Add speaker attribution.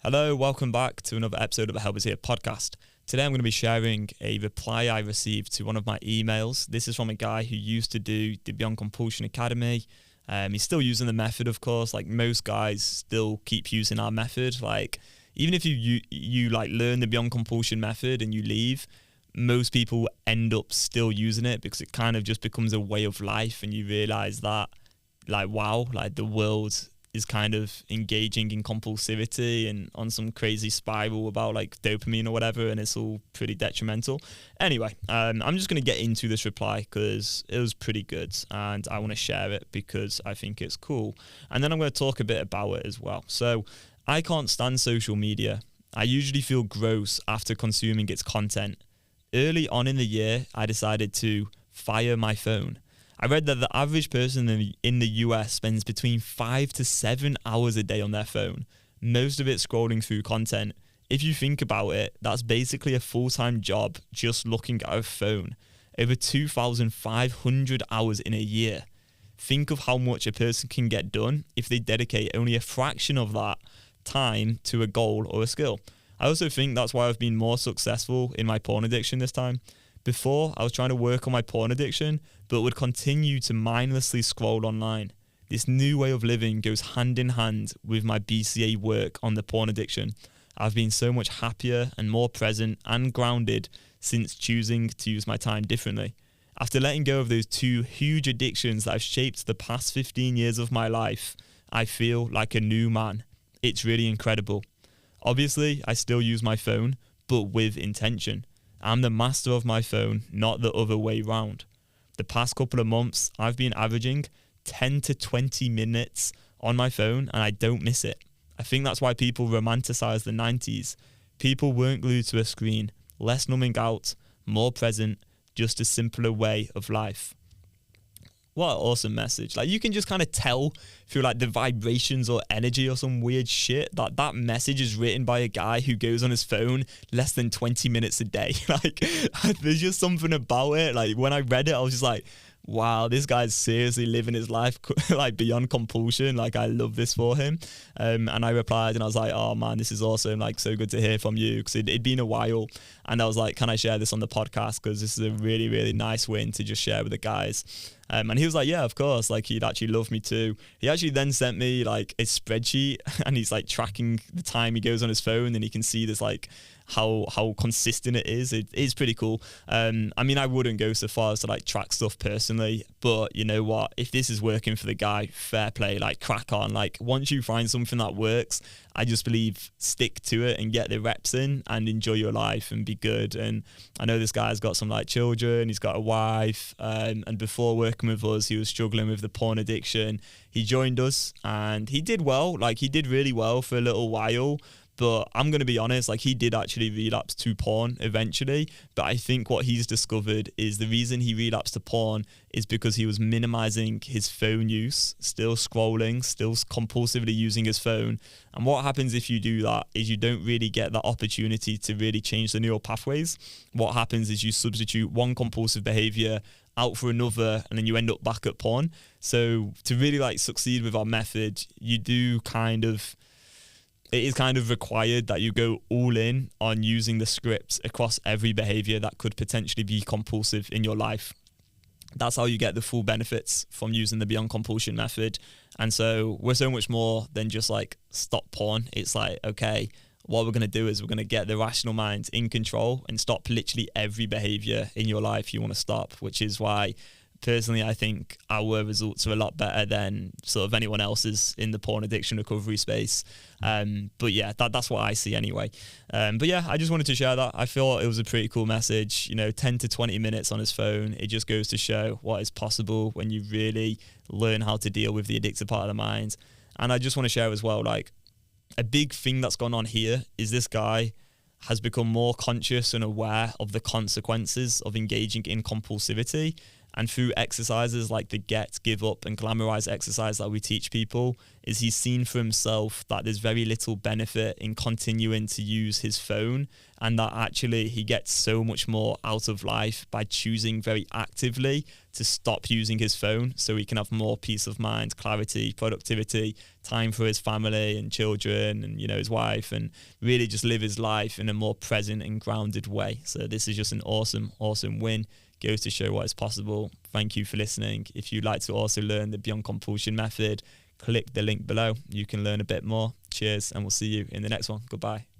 Speaker 1: Hello, welcome back to another episode of the Help Is Here podcast. Today I'm going to be sharing a reply I received to one of my emails. This is from a guy who used to do the Compulsion Academy. He's still using the method, of course. Like most guys still keep using our method. Like even if you like learn the Beyond Compulsion method and you leave, most people end up still using it because it kind of just becomes a way of life, and you realize that like, wow, like the world is kind of engaging in compulsivity and on some crazy spiral about like dopamine or whatever, and it's all pretty detrimental. Anyway, I'm just going to get into this reply because it was pretty good and I want to share it because I think it's cool. And then I'm going to talk a bit about it as well. So I can't stand social media. I usually feel gross after consuming its content. Early on in the year, I decided to fire my phone. I read that the average person in the US spends between 5 to 7 hours a day on their phone, most of it scrolling through content. If you think about it, that's basically a full-time job just looking at a phone. Over 2,500 hours in a year. Think of how much a person can get done if they dedicate only a fraction of that time to a goal or a skill. I also think that's why I've been more successful in my porn addiction this time. Before, I was trying to work on my porn addiction, but would continue to mindlessly scroll online. This new way of living goes hand in hand with my BCA work on the porn addiction. I've been so much happier and more present and grounded since choosing to use my time differently. After letting go of those two huge addictions that have shaped the past 15 years of my life, I feel like a new man. It's really incredible. Obviously, I still use my phone, but with intention. I'm the master of my phone, not the other way round. The past couple of months, I've been averaging 10 to 20 minutes on my phone and I don't miss it. I think that's why people romanticize the 90s. People weren't glued to a screen, less numbing out, more present, just a simpler way of life. What an awesome message. Like you can just kind of tell through like the vibrations or energy or some weird shit that message is written by a guy who goes on his phone less than 20 minutes a day. Like there's just something about it. Like when I read it, I was just like, wow, this guy's seriously living his life like beyond compulsion. Like I love this for him. And I replied and I was like, oh man, this is awesome. Like so good to hear from you, because it'd been a while. And I was like, can I share this on the podcast? Because this is a really, really nice win to just share with the guys. And he was like, yeah, of course. Like he'd actually love me too. He actually then sent me like a spreadsheet and he's like tracking the time he goes on his phone, and he can see this like how consistent it is. It is pretty cool. I mean, I wouldn't go so far as to like track stuff personally, but you know what? If this is working for the guy, fair play, like crack on. Like once you find something that works, I just believe stick to it and get the reps in and enjoy your life and be good. And I know this guy's got some like children, he's got a wife, and before working with us, he was struggling with the porn addiction. He joined us and he did well, like he did really well for a little while. But I'm going to be honest, like he did actually relapse to porn eventually. But I think what he's discovered is the reason he relapsed to porn is because he was minimizing his phone use, still scrolling, still compulsively using his phone. And what happens if you do that is you don't really get that opportunity to really change the neural pathways. What happens is you substitute one compulsive behavior out for another, and then you end up back at porn. So to really like succeed with our method, it is kind of required that you go all in on using the scripts across every behavior that could potentially be compulsive in your life. That's how you get the full benefits from using the Beyond Compulsion method. And so we're so much more than just like stop porn. It's like, okay, what we're going to do is we're going to get the rational mind in control and stop literally every behavior in your life you want to stop, which is why personally, I think our results are a lot better than sort of anyone else's in the porn addiction recovery space. But yeah, that's what I see anyway. But yeah, I just wanted to share that. I thought it was a pretty cool message. 10 to 20 minutes on his phone. It just goes to show what is possible when you really learn how to deal with the addictive part of the mind. And I just want to share as well, like a big thing that's gone on here is this guy has become more conscious and aware of the consequences of engaging in compulsivity. And through exercises like the get, give up and glamorize exercise that we teach people, is he's seen for himself that there's very little benefit in continuing to use his phone, and that actually he gets so much more out of life by choosing very actively to stop using his phone, so he can have more peace of mind, clarity, productivity, time for his family and children and, you know, his wife, and really just live his life in a more present and grounded way. So this is just an awesome win. Goes to show what is possible. Thank you for listening. If you'd like to also learn the Beyond Compulsion method, click the link below. You can learn a bit more. Cheers, and we'll see you in the next one. Goodbye.